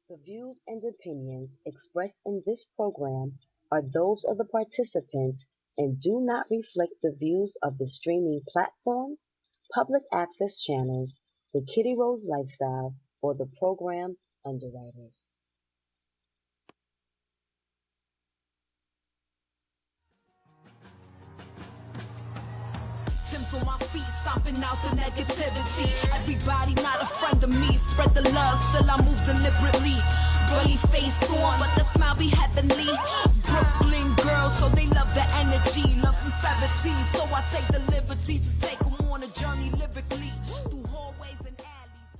The views and opinions expressed in this program are those of the participants and do not reflect the views of the streaming platforms, public access channels, the KittyRose lifestyle, or the program underwriters. Tim's on my feet, stomping out the negativity. Everybody not a friend of me. Spread the love, still I move deliberately. Bully face on, but the smile be heavenly. Brooklyn girls, so they love the energy. Love sincerity, so I take the liberty to take them on a journey lyrically. Through hallways and alleys.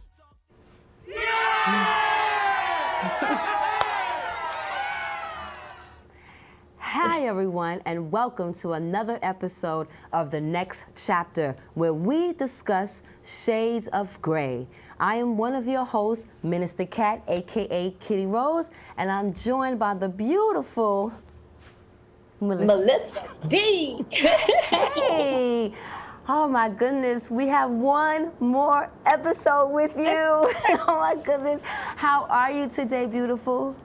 Hi, everyone, and welcome to another episode of The Next Chapter, where we discuss shades of gray. I am one of your hosts, Minister Cat, aka Kitty Rose, and I'm joined by the beautiful Melissa D. Hey! Oh my goodness, we have one more episode with you. Oh my goodness. How are you today, beautiful?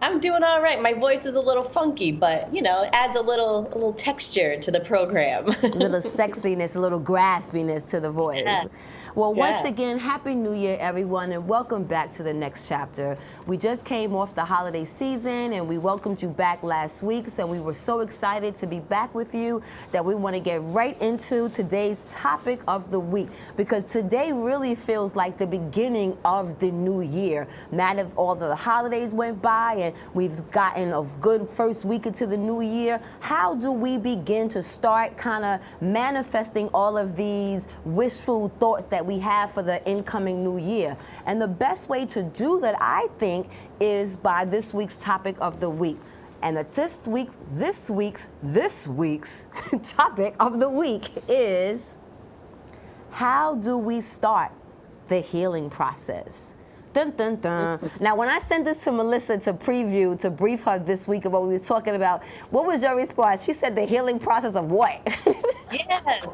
I'm doing all right. My voice is a little funky, but it adds a little texture to the program. A little sexiness, a little graspiness to the voice. Yeah. Well, once again, Happy New Year, everyone, and welcome back to The Next Chapter. We just came off the holiday season, and we welcomed you back last week, so we were so excited to be back with you that we want to get right into today's topic of the week, because today really feels like the beginning of the new year. Now that all the holidays went by, and we've gotten a good first week into the new year, how do we begin to start kind of manifesting all of these wishful thoughts that we have for the incoming new year? And the best way to do that, I think, is by this week's topic of the week. And this week's topic of the week is, how do we start the healing process? Dun, dun, dun. Now, when I sent this to Melissa to brief her this week of what we were talking about, what was your response? She said the healing process of what?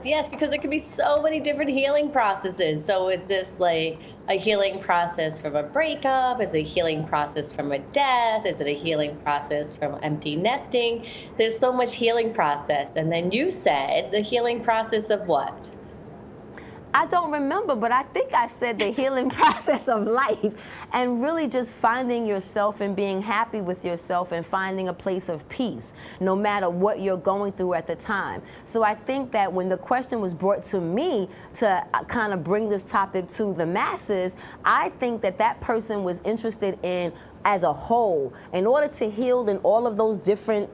Yes, because there can be so many different healing processes. So is this like a healing process from a breakup? Is it a healing process from a death? Is it a healing process from empty nesting? There's so much healing process. And then you said the healing process of what? I don't remember, but I think I said the healing process of life, and really just finding yourself and being happy with yourself and finding a place of peace, no matter what you're going through at the time. So I think that when the question was brought to me to kind of bring this topic to the masses, I think that that person was interested in, as a whole, in order to heal in all of those different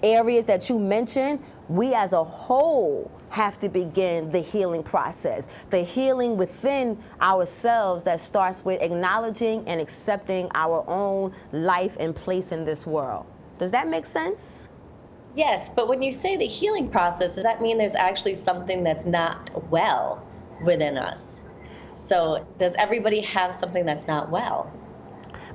areas that you mentioned, we as a whole have to begin the healing process, the healing within ourselves that starts with acknowledging and accepting our own life and place in this world. Does that make sense? Yes, but when you say the healing process, does that mean there's actually something that's not well within us? So does everybody have something that's not well?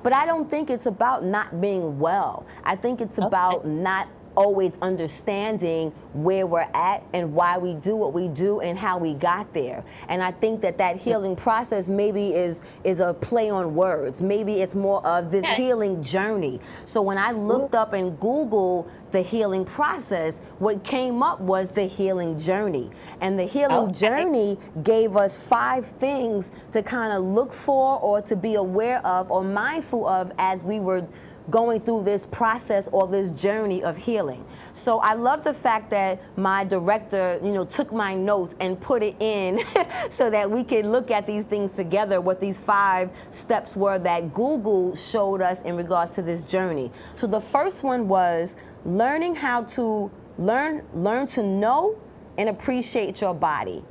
But I don't think it's about not being well. I think it's about not always understanding where we're at and why we do what we do and how we got there. And I think that that healing process maybe is a play on words. Maybe it's more of this healing journey. So when I looked up and Googled the healing process, what came up was the healing journey. And the healing journey gave us 5 things to kind of look for or to be aware of or mindful of as we were going through this process or this journey of healing. So I love the fact that my director, took my notes and put it in so that we could look at these things together, what these 5 steps were that Google showed us in regards to this journey. So the first one was learning how to learn to know and appreciate your body.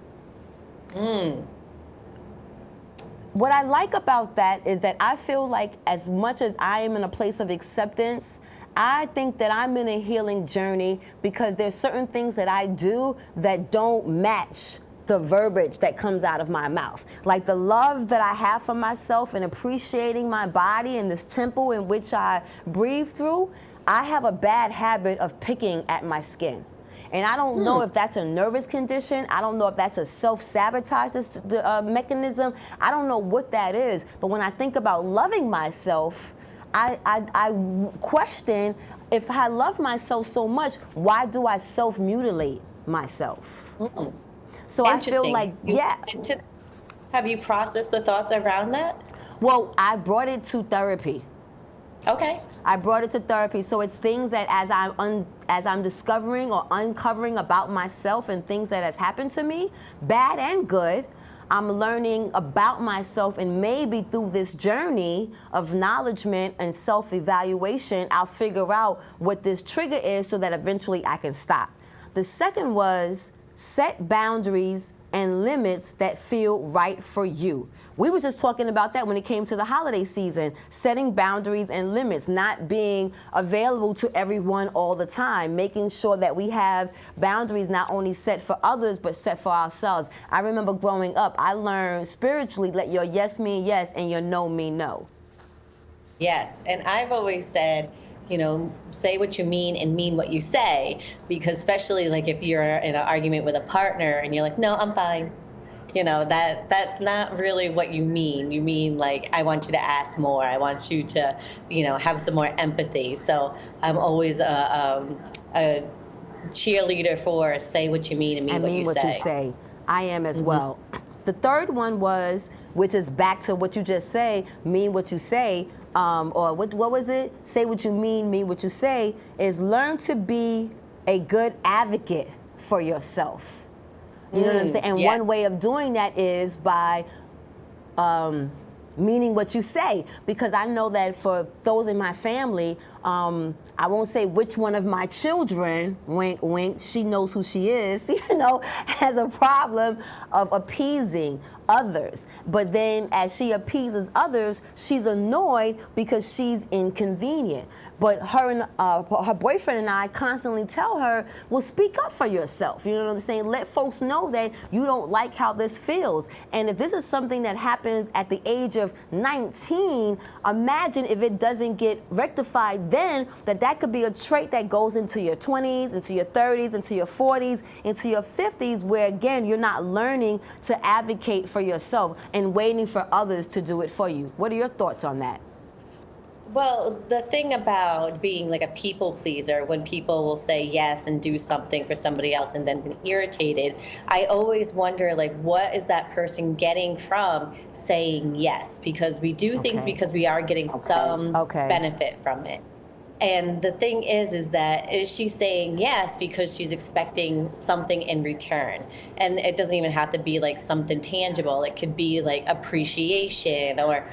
What I like about that is that I feel like as much as I am in a place of acceptance, I think that I'm in a healing journey because there's certain things that I do that don't match the verbiage that comes out of my mouth. Like the love that I have for myself and appreciating my body and this temple in which I breathe through, I have a bad habit of picking at my skin. And I don't know if that's a nervous condition. I don't know if that's a self-sabotage mechanism. I don't know what that is. But when I think about loving myself, I question, if I love myself so much, why do I self-mutilate myself? So I feel like, Have you processed the thoughts around that? Well, I brought it to therapy. Okay. I brought it to therapy. So it's things that as I'm discovering or uncovering about myself and things that has happened to me, bad and good, I'm learning about myself, and maybe through this journey of acknowledgement and self-evaluation, I'll figure out what this trigger is so that eventually I can stop. The second was set boundaries and limits that feel right for you. We were just talking about that when it came to the holiday season, setting boundaries and limits, not being available to everyone all the time, making sure that we have boundaries not only set for others, but set for ourselves. I remember growing up, I learned spiritually, let your yes mean yes and your no mean no. Yes, and I've always said, say what you mean and mean what you say, because especially like if you're in an argument with a partner and you're like, no, I'm fine. That's not really what you mean. You mean like, I want you to ask more. I want you to, have some more empathy. So I'm always a cheerleader for say what you mean and mean what you say. I am as well. The third one was, which is back to what you just say, mean what you say, or what was it? Say what you mean what you say, is learn to be a good advocate for yourself. You know what I'm saying? And one way of doing that is by meaning what you say. Because I know that for those in my family, I won't say which one of my children, wink, wink, she knows who she is, has a problem of appeasing others. But then as she appeases others, she's annoyed because she's inconvenient. But her boyfriend and I constantly tell her, well, speak up for yourself. You know what I'm saying? Let folks know that you don't like how this feels. And if this is something that happens at the age of 19, imagine if it doesn't get rectified then, that could be a trait that goes into your 20s, into your 30s, into your 40s, into your 50s, where, again, you're not learning to advocate for yourself and waiting for others to do it for you. What are your thoughts on that? Well, the thing about being like a people pleaser, when people will say yes and do something for somebody else and then get irritated, I always wonder, like, what is that person getting from saying yes? Because we do things because we are getting some benefit from it. And the thing is that, is she saying yes because she's expecting something in return? And it doesn't even have to be like something tangible. It could be like appreciation or,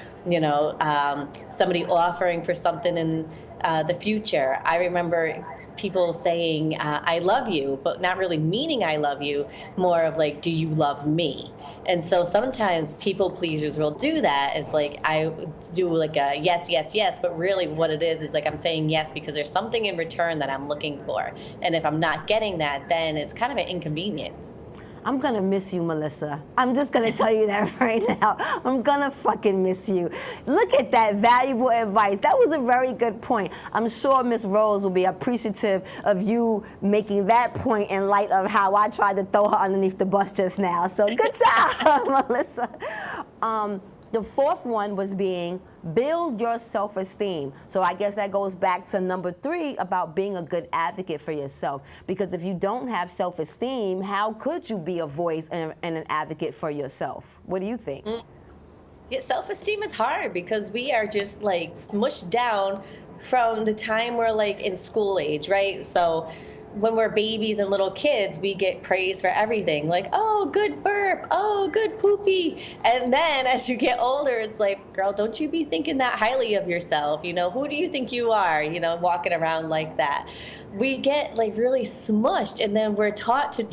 somebody offering for something in the future. I remember people saying, I love you, but not really meaning I love you, more of like, do you love me? And so sometimes people pleasers will do that. It's like, I do like a yes, yes, yes, but really what it is like I'm saying yes because there's something in return that I'm looking for. And if I'm not getting that, then it's kind of an inconvenience. I'm gonna miss you, Melissa. I'm just gonna tell you that right now. I'm gonna fucking miss you. Look at that valuable advice. That was a very good point. I'm sure Miss Rose will be appreciative of you making that point in light of how I tried to throw her underneath the bus just now. So good job, Melissa. The fourth one was being build your self-esteem. So I guess that goes back to number 3 about being a good advocate for yourself. Because if you don't have self-esteem, how could you be a voice and an advocate for yourself? What do you think? Yeah, self-esteem is hard because we are just like smushed down from the time we're like in school age, right? So when we're babies and little kids, we get praise for everything. Like, oh, good burp. Oh, good poopy. And then as you get older, it's like, girl, don't you be thinking that highly of yourself. Who do you think you are, walking around like that? We get like really smushed, and then we're taught to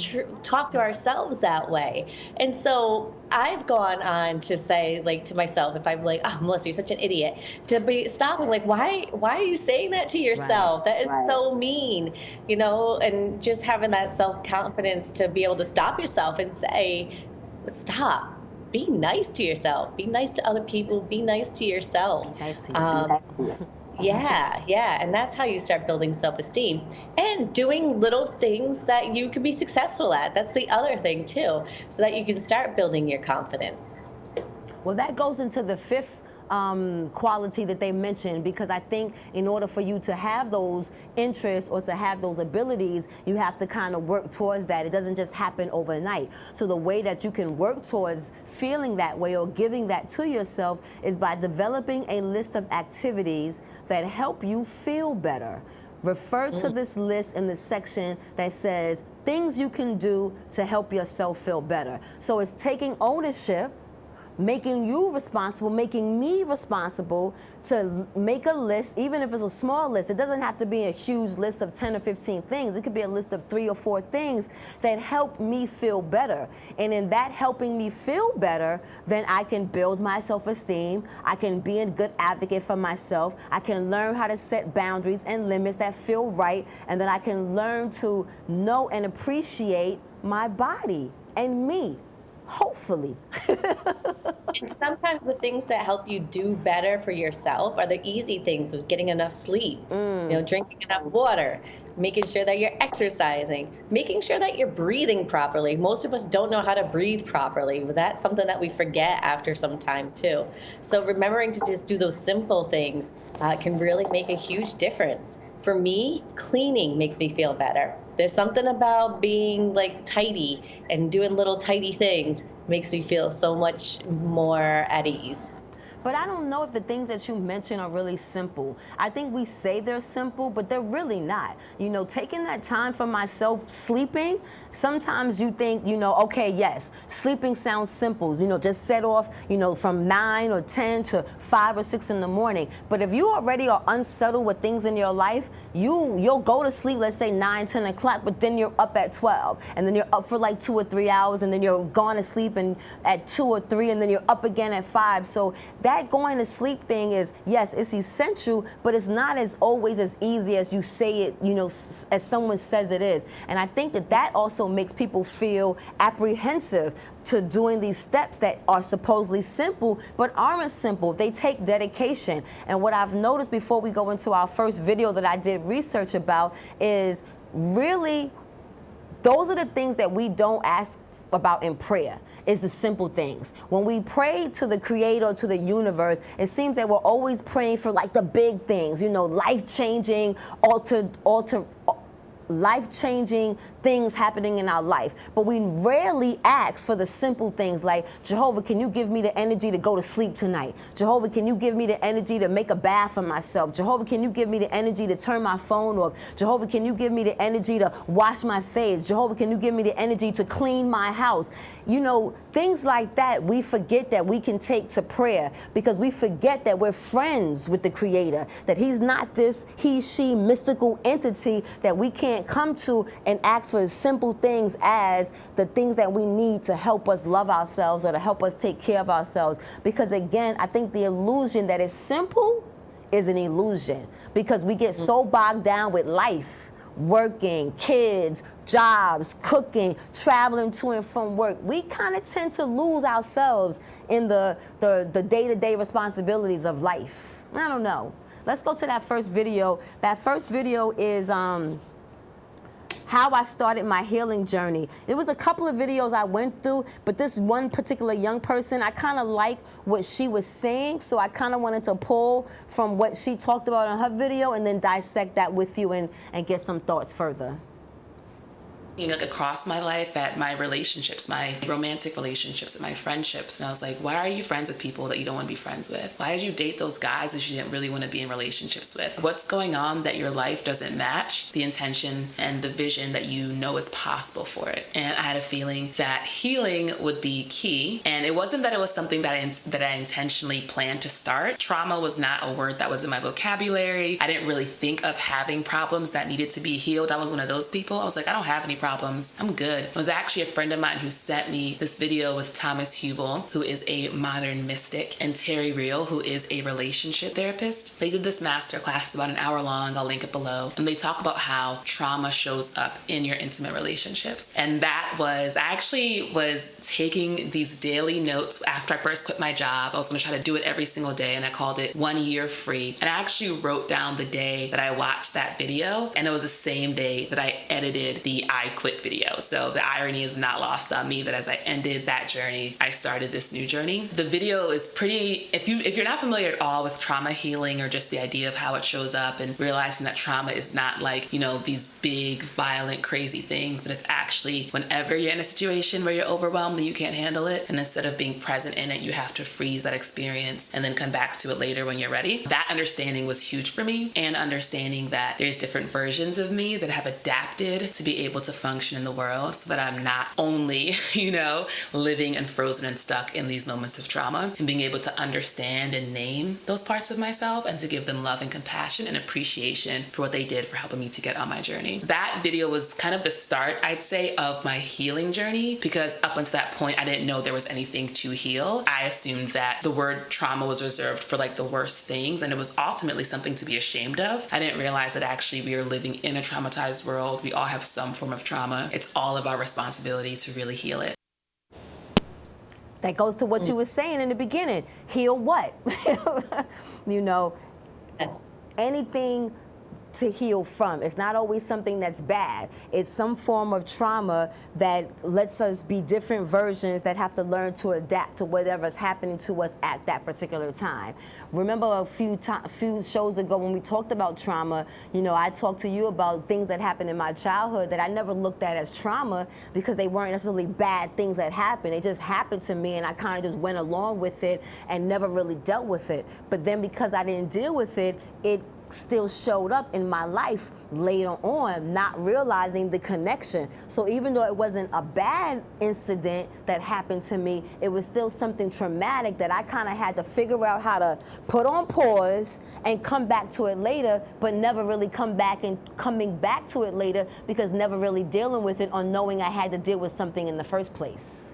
talk to ourselves that way. And so I've gone on to say, like, to myself, if I'm like, oh, Melissa, you're such an idiot, to be stopping, like, why are you saying that to yourself? That is so mean, and just having that self-confidence to be able to stop yourself and say, stop. Be nice to yourself. Be nice to other people. Be nice to yourself. Nice to yourself. Yeah. And that's how you start building self-esteem and doing little things that you can be successful at. That's the other thing too, so that you can start building your confidence. Well, that goes into the fifth quality that they mentioned, because I think in order for you to have those interests or to have those abilities, you have to kind of work towards that. It doesn't just happen overnight. So the way that you can work towards feeling that way or giving that to yourself is by developing a list of activities that help you feel better. Refer to this list in the section that says things you can do to help yourself feel better. So it's taking ownership, making you responsible, making me responsible to make a list, even if it's a small list. It doesn't have to be a huge list of 10 or 15 things. It could be a list of 3 or 4 things that help me feel better. And in that helping me feel better, then I can build my self-esteem. I can be a good advocate for myself. I can learn how to set boundaries and limits that feel right. And then I can learn to know and appreciate my body and me. Hopefully. And sometimes the things that help you do better for yourself are the easy things, with getting enough sleep, drinking enough water, making sure that you're exercising, making sure that you're breathing properly. Most of us don't know how to breathe properly. That's something that we forget after some time too. So remembering to just do those simple things can really make a huge difference. For me, cleaning makes me feel better. There's something about being like tidy and doing little tidy things makes me feel so much more at ease. But I don't know if the things that you mentioned are really simple. I think we say they're simple, but they're really not. Taking that time for myself, sleeping, sometimes you think, okay, yes, sleeping sounds simple. Just set off, from 9 or 10 to 5 or 6 in the morning. But if you already are unsettled with things in your life, you'll go to sleep, let's say 9, 10 o'clock, but then you're up at 12. And then you're up for like 2 or 3 hours, and then you're gone to sleep and at 2 or 3, and then you're up again at 5. So that going to sleep thing is, yes, it's essential, but it's not as always as easy as you say it, as someone says it is. And I think that also makes people feel apprehensive to doing these steps that are supposedly simple, but aren't simple. They take dedication. And what I've noticed before we go into our first video that I did research about is really those are the things that we don't ask about in prayer. Is the simple things. When we pray to the Creator, to the universe, it seems that we're always praying for like the big things, life-changing, life-changing things happening in our life. But we rarely ask for the simple things like, Jehovah, can you give me the energy to go to sleep tonight? Jehovah, can you give me the energy to make a bath for myself? Jehovah, can you give me the energy to turn my phone off? Jehovah, can you give me the energy to wash my face? Jehovah, can you give me the energy to clean my house? Things like that we forget that we can take to prayer, because we forget that we're friends with the Creator, that He's not this he, she mystical entity that we can't come to and ask for simple things as the things that we need to help us love ourselves or to help us take care of ourselves. Because again, I think the illusion that is simple is an illusion, because we get so bogged down with life, working, kids, jobs, cooking, traveling to and from work. We kind of tend to lose ourselves in the day-to-day responsibilities of life. I don't know. Let's go to that first video. That first video is how I started my healing journey. It was a couple of videos I went through, but this one particular young person, I kind of like what she was saying, so I kind of wanted to pull from what she talked about in her video and then dissect that with you and get some thoughts further. Look across my life at my relationships, my romantic relationships, and my friendships, and I was like, why are you friends with people that you don't want to be friends with? Why did you date those guys that you didn't really want to be in relationships with? What's going on that your life doesn't match the intention and the vision that you know is possible for it? And I had a feeling that healing would be key, and it wasn't that it was something that I intentionally planned to start. Trauma was not a word that was in my vocabulary. I didn't really think of having problems that needed to be healed. I was one of those people. I was like, I don't have any problems problems. I'm good. It was actually a friend of mine who sent me this video with Thomas Hubel, who is a modern mystic, and Terry Real, who is a relationship therapist. They did this masterclass about an hour long. I'll link it below. And they talk about how trauma shows up in your intimate relationships. And that was, I actually was taking these daily notes after I first quit my job. I was going to try to do it every single day, and I called it 1 year free. And I actually wrote down the day that I watched that video, and it was the same day that I edited the I quit video. So the irony is not lost on me that as I ended that journey, I started this new journey. The video is pretty, if you're not familiar at all with trauma healing or just the idea of how it shows up and realizing that trauma is not like, these big, violent, crazy things, but it's actually whenever you're in a situation where you're overwhelmed and you can't handle it, and instead of being present in it, you have to freeze that experience and then come back to it later when you're ready. That understanding was huge for me, and understanding that there's different versions of me that have adapted to be able to function in the world so that I'm not only, living and frozen and stuck in these moments of trauma, and being able to understand and name those parts of myself and to give them love and compassion and appreciation for what they did for helping me to get on my journey. That video was kind of the start, I'd say, of my healing journey, because up until that point, I didn't know there was anything to heal. I assumed that the word trauma was reserved for like the worst things, and it was ultimately something to be ashamed of. I didn't realize that actually we are living in a traumatized world. We all have some form of trauma. It's all of our responsibility to really heal it. That goes to what you were saying in the beginning. Heal what? Yes. Anything to heal from. It's not always something that's bad. It's some form of trauma that lets us be different versions that have to learn to adapt to whatever's happening to us at that particular time. Remember a few shows ago when we talked about trauma, I talked to you about things that happened in my childhood that I never looked at as trauma because they weren't necessarily bad things that happened. They just happened to me, and I kind of just went along with it and never really dealt with it. But then because I didn't deal with it, it still showed up in my life later on, not realizing the connection. So even though it wasn't a bad incident that happened to me, it was still something traumatic that I kind of had to figure out how to put on pause and come back to it later, but never really coming back to it later because never really dealing with it or knowing I had to deal with something in the first place.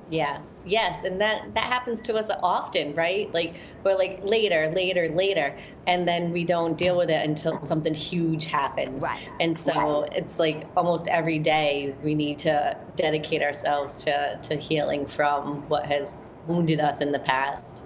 Yes, and that happens to us often, right? Like we're like later, and then we don't deal with it until something huge happens. Right. And so it's like almost every day we need to dedicate ourselves to healing from what has wounded us in the past.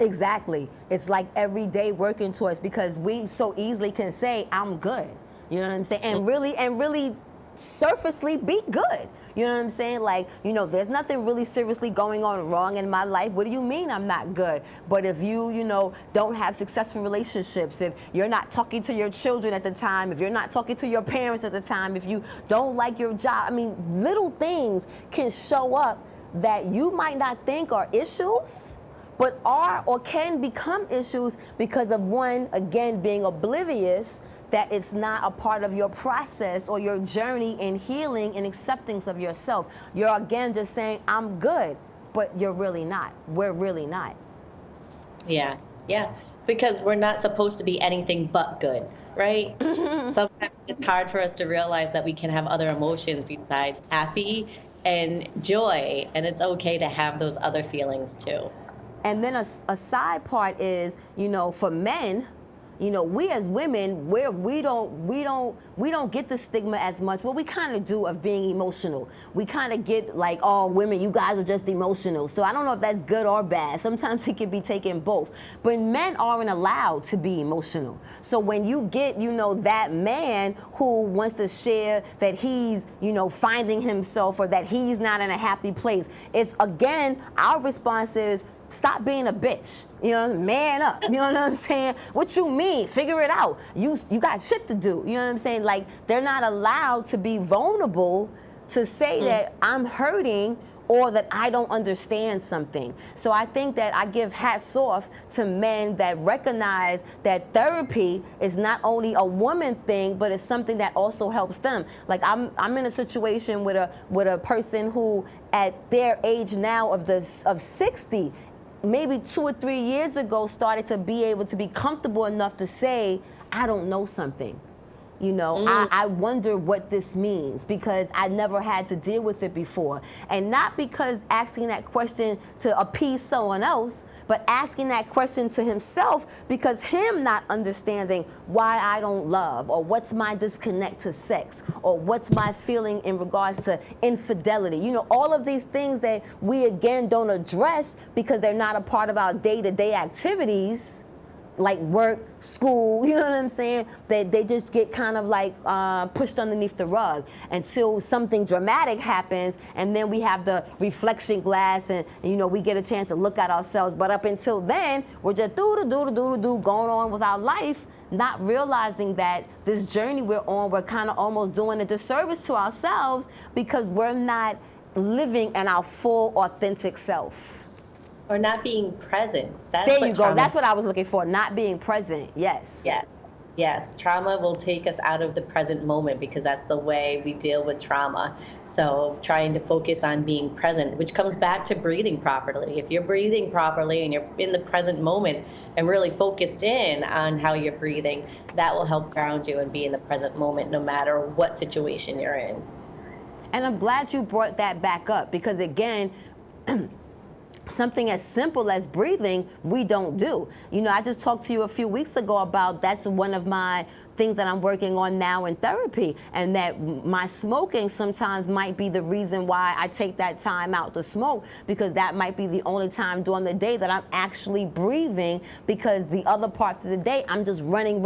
Exactly. It's like every day working towards, because we so easily can say, I'm good. You know what I'm saying? And really surfacely be good. You know what I'm saying? Like, there's nothing really seriously going on wrong in my life. What do you mean I'm not good? But if you don't have successful relationships, if you're not talking to your children at the time, if you're not talking to your parents at the time, if you don't like your job, little things can show up that you might not think are issues, but are or can become issues because of one, again, being oblivious that it's not a part of your process or your journey in healing and acceptance of yourself. You're again just saying, I'm good, but you're really not. We're really not. Yeah, because we're not supposed to be anything but good, right? Sometimes it's hard for us to realize that we can have other emotions besides happy and joy, and it's okay to have those other feelings too. And then a side part is, for men, we as women, we don't get the stigma as much. Well, we kind of do, of being emotional. We kind of get like, oh, women, you guys are just emotional. So I don't know if that's good or bad. Sometimes it can be taken both. But men aren't allowed to be emotional. So when you get, that man who wants to share that he's, finding himself or that he's not in a happy place, it's, again, our response is, stop being a bitch. Man up. You know what I'm saying? What you mean? Figure it out. You got shit to do. You know what I'm saying? Like, they're not allowed to be vulnerable to say that I'm hurting or that I don't understand something. So I think that I give hats off to men that recognize that therapy is not only a woman thing, but it's something that also helps them. Like I'm in a situation with a person who, at their age now of 60, maybe 2 or 3 years ago, started to be able to be comfortable enough to say, I don't know something. You know, I wonder what this means because I never had to deal with it before. And not because asking that question to appease someone else, but asking that question to himself because him not understanding why I don't love, or what's my disconnect to sex, or what's my feeling in regards to infidelity. You know, all of these things that we again don't address because they're not a part of our day-to-day activities, like work, school, you know what I'm saying? They just get kind of like pushed underneath the rug until something dramatic happens, and then we have the reflection glass and you know, we get a chance to look at ourselves. But up until then, we're just going on with our life, not realizing that this journey we're on, we're kind of almost doing a disservice to ourselves because we're not living in our full, authentic self. Or not being present. There you go. That's what I was looking for. Not being present. Yes. Yeah. Yes. Trauma will take us out of the present moment because that's the way we deal with trauma. So trying to focus on being present, which comes back to breathing properly. If you're breathing properly and you're in the present moment and really focused in on how you're breathing, that will help ground you and be in the present moment no matter what situation you're in. And I'm glad you brought that back up because, again, something as simple as breathing, we don't do. You know, I just talked to you a few weeks ago about that's one of my things that I'm working on now in therapy, and that my smoking sometimes might be the reason why I take that time out to smoke, because that might be the only time during the day that I'm actually breathing, because the other parts of the day I'm just running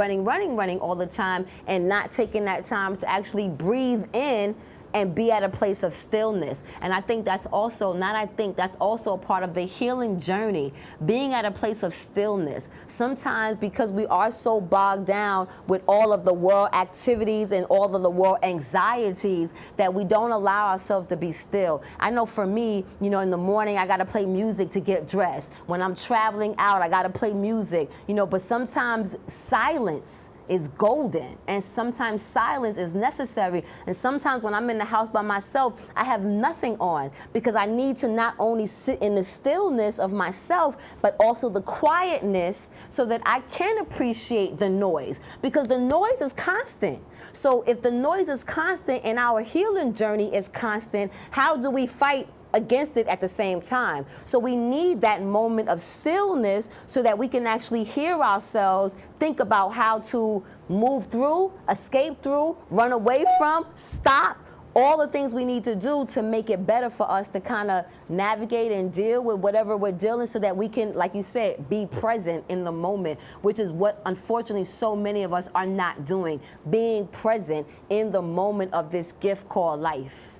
all the time and not taking that time to actually breathe in and be at a place of stillness. And I think that's also, that's also a part of the healing journey, being at a place of stillness. Sometimes because we are so bogged down with all of the world activities and all of the world anxieties that we don't allow ourselves to be still. I know for me, you know, in the morning I gotta play music to get dressed. When I'm traveling out, I gotta play music, you know, but sometimes silence is golden, and sometimes silence is necessary. And sometimes when I'm in the house by myself, I have nothing on because I need to not only sit in the stillness of myself, but also the quietness so that I can appreciate the noise, because the noise is constant. So if the noise is constant and our healing journey is constant, how do we fight against it at the same time? So we need that moment of stillness so that we can actually hear ourselves, think about how to move through, escape through, run away from, stop, all the things we need to do to make it better for us to kind of navigate and deal with whatever we're dealing, so that we can, like you said, be present in the moment, which is what unfortunately so many of us are not doing, being present in the moment of this gift called life.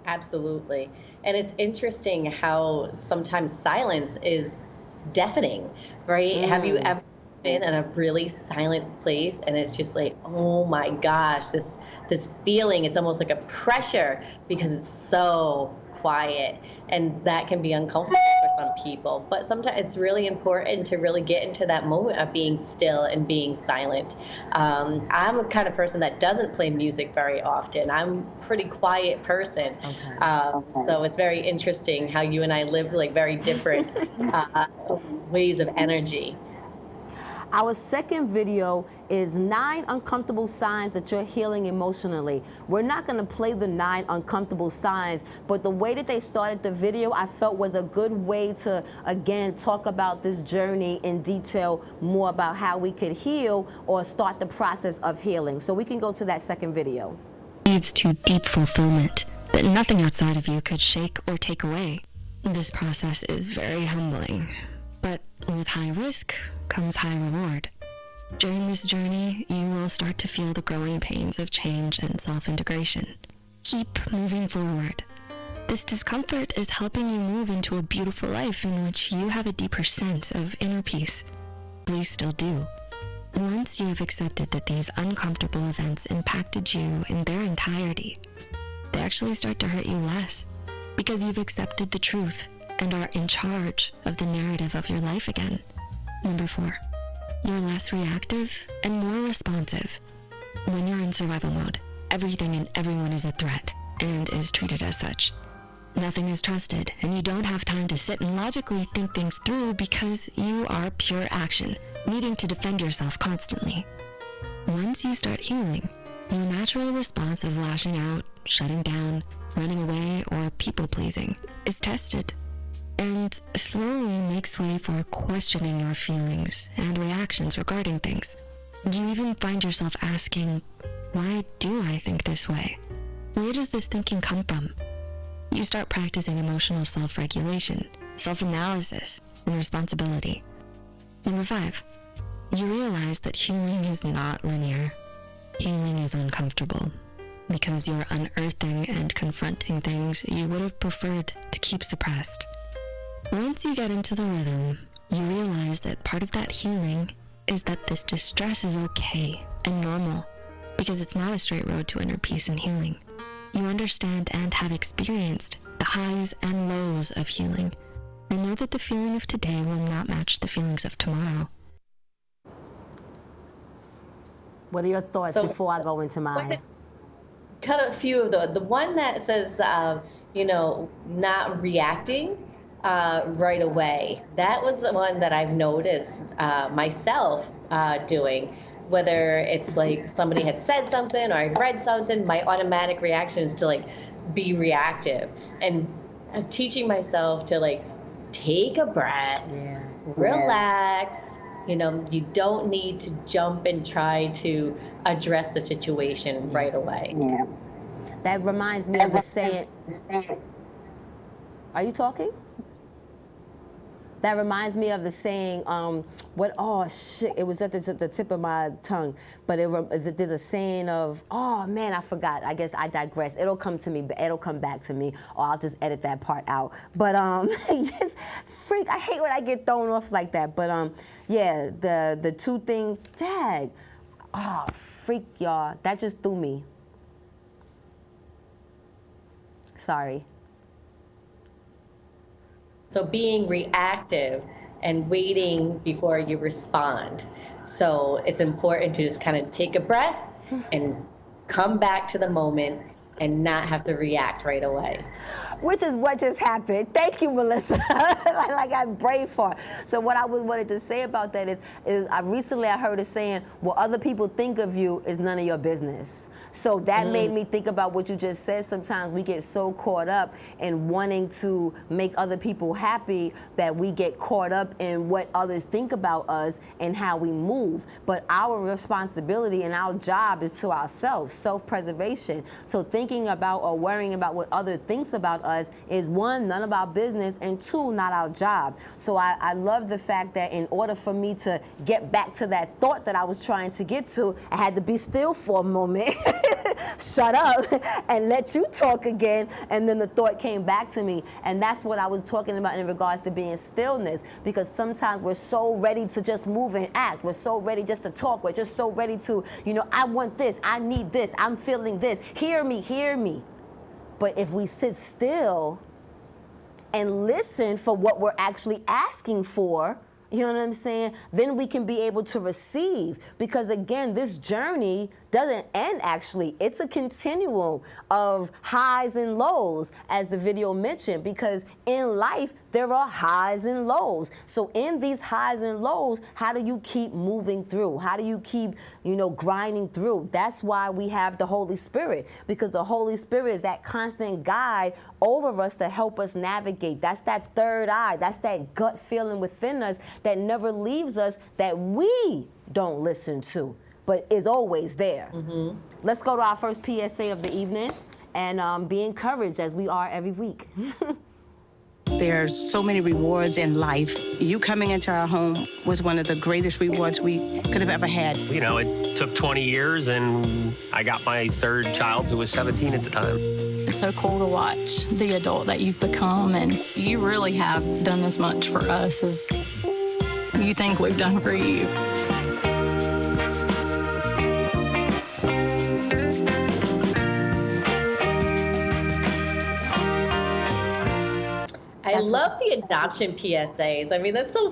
Absolutely. And it's interesting how sometimes silence is deafening, right? Have you ever been in a really silent place and it's just like, oh my gosh, this feeling, it's almost like a pressure because it's so quiet, and that can be uncomfortable for some people. But sometimes it's really important to really get into that moment of being still and being silent. I'm a kind of person that doesn't play music very often. I'm a pretty quiet person. Okay. So it's very interesting how you and I live like very different ways of energy. Our second video is 9 uncomfortable signs that you're healing emotionally. We're not gonna play the 9 uncomfortable signs, but the way that they started the video, I felt was a good way to, again, talk about this journey in detail, more about how we could heal or start the process of healing. So we can go to that second video. Leads to deep fulfillment that nothing outside of you could shake or take away. This process is very humbling, but with high risk comes high reward. During this journey, you will start to feel the growing pains of change and self-integration. Keep moving forward. This discomfort is helping you move into a beautiful life in which you have a deeper sense of inner peace. Please still do. Once you have accepted that these uncomfortable events impacted you in their entirety, they actually start to hurt you less, because you've accepted the truth and are in charge of the narrative of your life again. Number 4, you're less reactive and more responsive. When you're in survival mode, everything and everyone is a threat and is treated as such. Nothing is trusted, and you don't have time to sit and logically think things through because you are pure action, needing to defend yourself constantly. Once you start healing, your natural response of lashing out, shutting down, running away, or people-pleasing is tested and slowly makes way for questioning your feelings and reactions regarding things. You even find yourself asking, why do I think this way? Where does this thinking come from? You start practicing emotional self-regulation, self-analysis, and responsibility. Number 5, you realize that healing is not linear. Healing is uncomfortable because you're unearthing and confronting things you would have preferred to keep suppressed. Once you get into the rhythm, you realize that part of that healing is that this distress is okay and normal because it's not a straight road to inner peace and healing. You understand and have experienced the highs and lows of healing and know that the feeling of today will not match the feelings of tomorrow. What are your thoughts before I go into mine? Cut a few of the one that says, not reacting right away. That was the one that I've noticed myself doing. Whether it's like somebody had said something or I read something, my automatic reaction is to like be reactive. And I'm teaching myself to like take a breath, relax. You know, you don't need to jump and try to address the situation right away. Yeah. That reminds me of the saying. Are you talking? That reminds me of the saying, it was at the tip of my tongue, but there's a saying of, oh man, I forgot. I guess I digress. It'll come to me, it'll come back to me, or I'll just edit that part out. But yes, freak, I hate when I get thrown off like that. But yeah, the two things, dad, freak, y'all, that just threw me. Sorry. So being reactive and waiting before you respond. So it's important to just kind of take a breath and come back to the moment and not have to react right away. Which is what just happened. Thank you, Melissa. like I'm brave for it. So what I wanted to say about that is I recently heard a saying, what other people think of you is none of your business. So that made me think about what you just said. Sometimes we get so caught up in wanting to make other people happy that we get caught up in what others think about us and how we move. But our responsibility and our job is to ourselves, self-preservation. So thinking about or worrying about what other thinks about us is one, none of our business, and two, not our job. So I love the fact that in order for me to get back to that thought that I was trying to get to, I had to be still for a moment, shut up, and let you talk again, and then the thought came back to me. And that's what I was talking about in regards to being stillness, because sometimes we're so ready to just move and act. We're so ready just to talk. We're just so ready to, I want this, I need this, I'm feeling this, hear me, hear me. But if we sit still and listen for what we're actually asking for, you know what I'm saying? Then we can be able to receive. Because again, this journey doesn't end actually. It's a continuum of highs and lows, as the video mentioned, because in life, there are highs and lows. So in these highs and lows, how do you keep moving through? How do you keep, grinding through? That's why we have the Holy Spirit, because the Holy Spirit is that constant guide over us to help us navigate. That's that third eye. That's that gut feeling within us that never leaves us, that we don't listen to, but is always there. Mm-hmm. Let's go to our first PSA of the evening and be encouraged as we are every week. There's so many rewards in life. You coming into our home was one of the greatest rewards we could have ever had. It took 20 years and I got my third child, who was 17 at the time. It's so cool to watch the adult that you've become, and you really have done as much for us as you think we've done for you. I love the adoption PSAs. I mean, that's so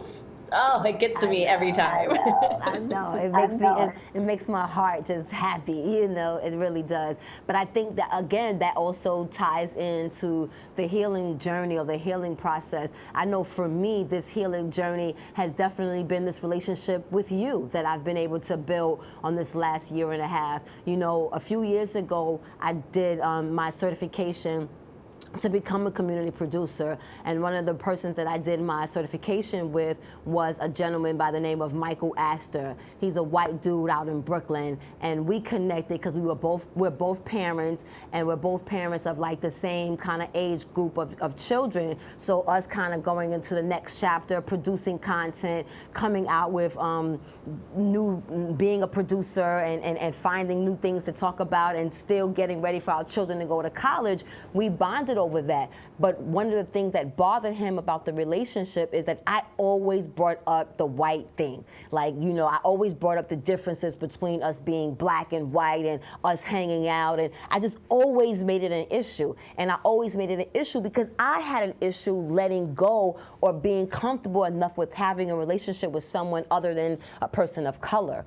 Oh, it gets to me every time. I know it makes my heart just happy. It really does. But I think that again, that also ties into the healing journey or the healing process. I know for me, this healing journey has definitely been this relationship with you that I've been able to build on this last year and a half. A few years ago, I did my certification to become a community producer, and one of the persons that I did my certification with was a gentleman by the name of Michael Astor. He's a white dude out in Brooklyn, and we connected because we're both parents, and we're both parents of like the same kind of age group of children. So us kind of going into the next chapter, producing content, coming out with being a producer and finding new things to talk about, and still getting ready for our children to go to college. We bonded over that. But one of the things that bothered him about the relationship is that I always brought up the white thing. Like, I always brought up the differences between us being black and white and us hanging out. And I just always made it an issue. And I always made it an issue because I had an issue letting go or being comfortable enough with having a relationship with someone other than a person of color.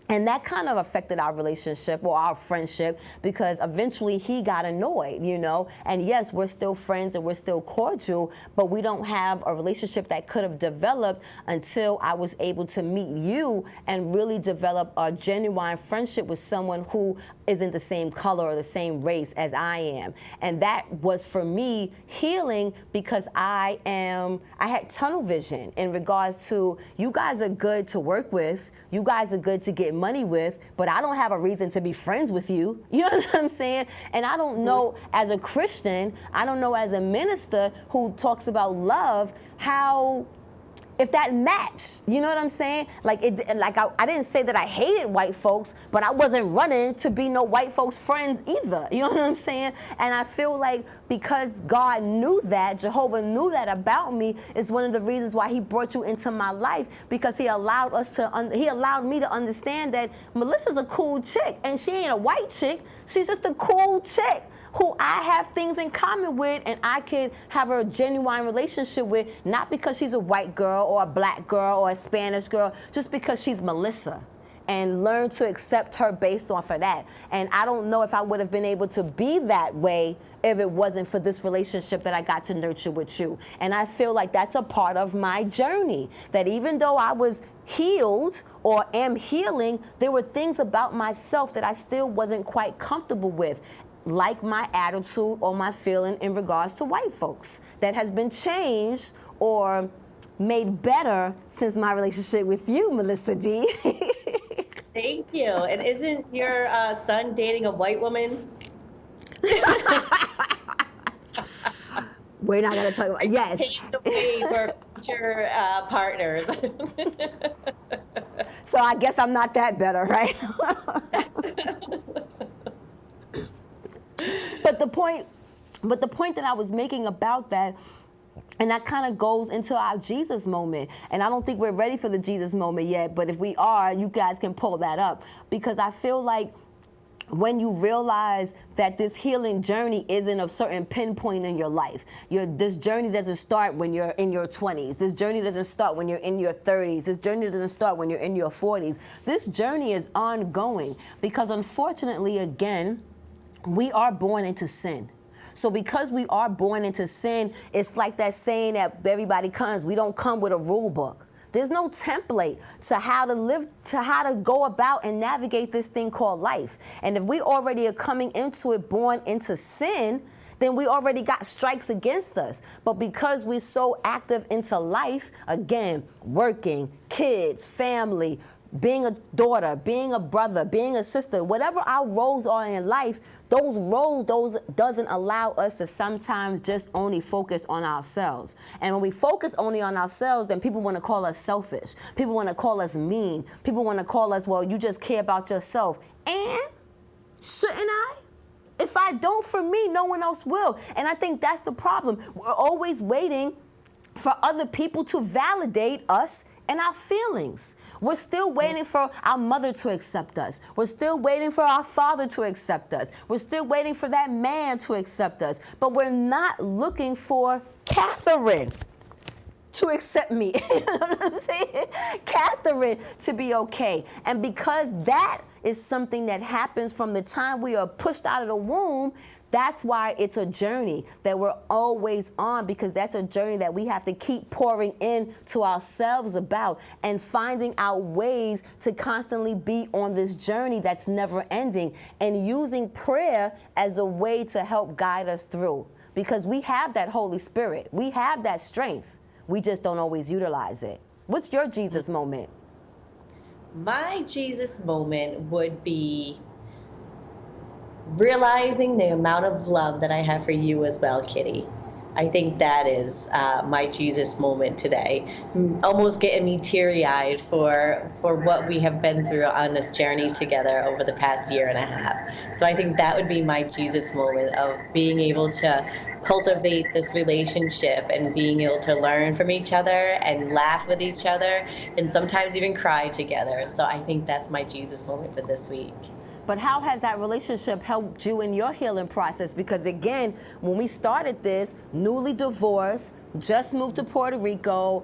And that kind of affected our relationship or our friendship because eventually he got annoyed, And yes, we're still friends and we're still cordial, but we don't have a relationship that could have developed until I was able to meet you and really develop a genuine friendship with someone who isn't the same color or the same race as I am. And that was for me healing because I had tunnel vision in regards to you guys are good to work with, you guys are good to get money with, but I don't have a reason to be friends with you. You know what I'm saying? And I don't know as a Christian, I don't know as a minister who talks about love, if that matched, you know what I'm saying? I didn't say that I hated white folks, but I wasn't running to be no white folks' friends either. You know what I'm saying? And I feel like because God knew that, Jehovah knew that about me, is one of the reasons why He brought you into my life, because He allowed me to understand that Melissa's a cool chick, and she ain't a white chick. She's just a cool chick who I have things in common with and I can have a genuine relationship with, not because she's a white girl or a black girl or a Spanish girl, just because she's Melissa, and learn to accept her based off of that. And I don't know if I would have been able to be that way if it wasn't for this relationship that I got to nurture with you. And I feel like that's a part of my journey, that even though I was healed or am healing, there were things about myself that I still wasn't quite comfortable with, like my attitude or my feeling in regards to white folks, that has been changed or made better since my relationship with you, Melissa D. Thank you. And isn't your son dating a white woman? We're not going to talk about, yes. Pave the way for future partners. So I guess I'm not that better, right? But the point that I was making about that, and that kind of goes into our Jesus moment. And I don't think we're ready for the Jesus moment yet, but if we are, you guys can pull that up. Because I feel like when you realize that this healing journey isn't a certain pinpoint in your life, this journey doesn't start when you're in your 20s. This journey doesn't start when you're in your 30s. This journey doesn't start when you're in your 40s. This journey is ongoing because, unfortunately, again, we are born into sin. So because we are born into sin, it's like that saying that everybody comes, we don't come with a rule book. There's no template to how to live, to how to go about and navigate this thing called life. And if we already are coming into it born into sin, then we already got strikes against us. But because we're so active into life, again, working, kids, family, being a daughter, being a brother, being a sister, whatever our roles are in life, those doesn't allow us to sometimes just only focus on ourselves. And when we focus only on ourselves, then people want to call us selfish. People want to call us mean. People want to call us, well, you just care about yourself. And shouldn't I? If I don't for me, no one else will. And I think that's the problem. We're always waiting for other people to validate us and our feelings. We're still waiting for our mother to accept us. We're still waiting for our father to accept us. We're still waiting for that man to accept us. But we're not looking for Catherine to accept me. You know what I'm saying? Catherine to be okay. And because that is something that happens from the time we are pushed out of the womb, that's why it's a journey that we're always on, because that's a journey that we have to keep pouring in to ourselves about and finding out ways to constantly be on this journey that's never ending, and using prayer as a way to help guide us through. Because we have that Holy Spirit. We have that strength. We just don't always utilize it. What's your Jesus moment? My Jesus moment would be realizing the amount of love that I have for you as well, Kitty. I think that is my Jesus moment today. Almost getting me teary-eyed for what we have been through on this journey together over the past year and a half. So I think that would be my Jesus moment, of being able to cultivate this relationship and being able to learn from each other and laugh with each other and sometimes even cry together. So I think that's my Jesus moment for this week. But how has that relationship helped you in your healing process? Because again, when we started this, newly divorced, just moved to Puerto Rico,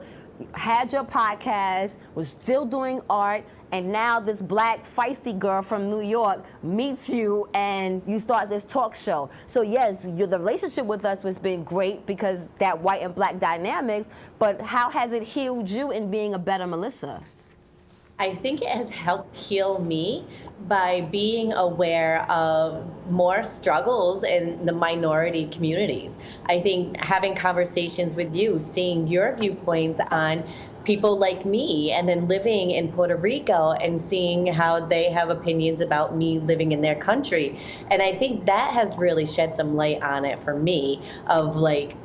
had your podcast, was still doing art, and now this black feisty girl from New York meets you and you start this talk show. So yes, the relationship with us has been great because that white and black dynamics, but how has it healed you in being a better Melissa? I think it has helped heal me by being aware of more struggles in the minority communities. I think having conversations with you, seeing your viewpoints on people like me, and then living in Puerto Rico and seeing how they have opinions about me living in their country. And I think that has really shed some light on it for me, of like,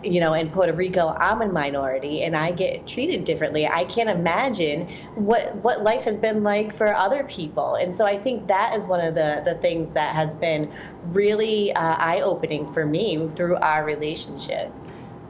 you know, in Puerto Rico, I'm a minority and I get treated differently. I can't imagine what life has been like for other people. And so I think that is one of the things that has been really eye-opening for me through our relationship.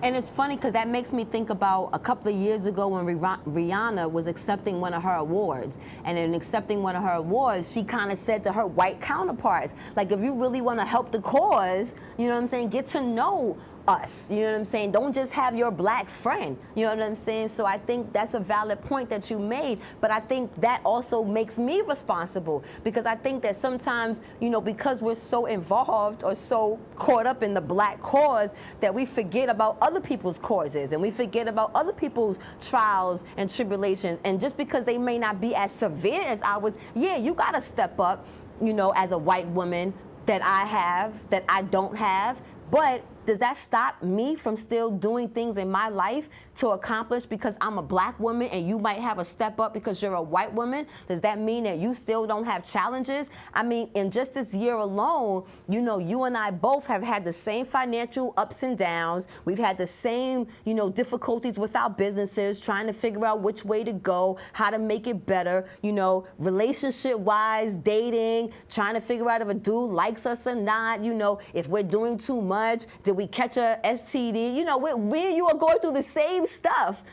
And it's funny because that makes me think about a couple of years ago when Rihanna was accepting one of her awards. And in accepting one of her awards, she kind of said to her white counterparts, like, if you really want to help the cause, you know what I'm saying, get to know us, you know what I'm saying? Don't just have your black friend, you know what I'm saying? So I think that's a valid point that you made, but I think that also makes me responsible, because I think that sometimes, you know, because we're so involved or so caught up in the black cause, that we forget about other people's causes and we forget about other people's trials and tribulations. And just because they may not be as severe as ours, yeah, you gotta step up, you know, as a white woman that I have, that I don't have, but does that stop me from still doing things in my life to accomplish because I'm a black woman and you might have a step up because you're a white woman? Does that mean that you still don't have challenges? I mean, in just this year alone, you know, you and I both have had the same financial ups and downs. We've had the same, you know, difficulties with our businesses, trying to figure out which way to go, how to make it better, you know, relationship-wise, dating, trying to figure out if a dude likes us or not, you know, if we're doing too much, did we catch a STD? You know, we and you are going through the same stuff.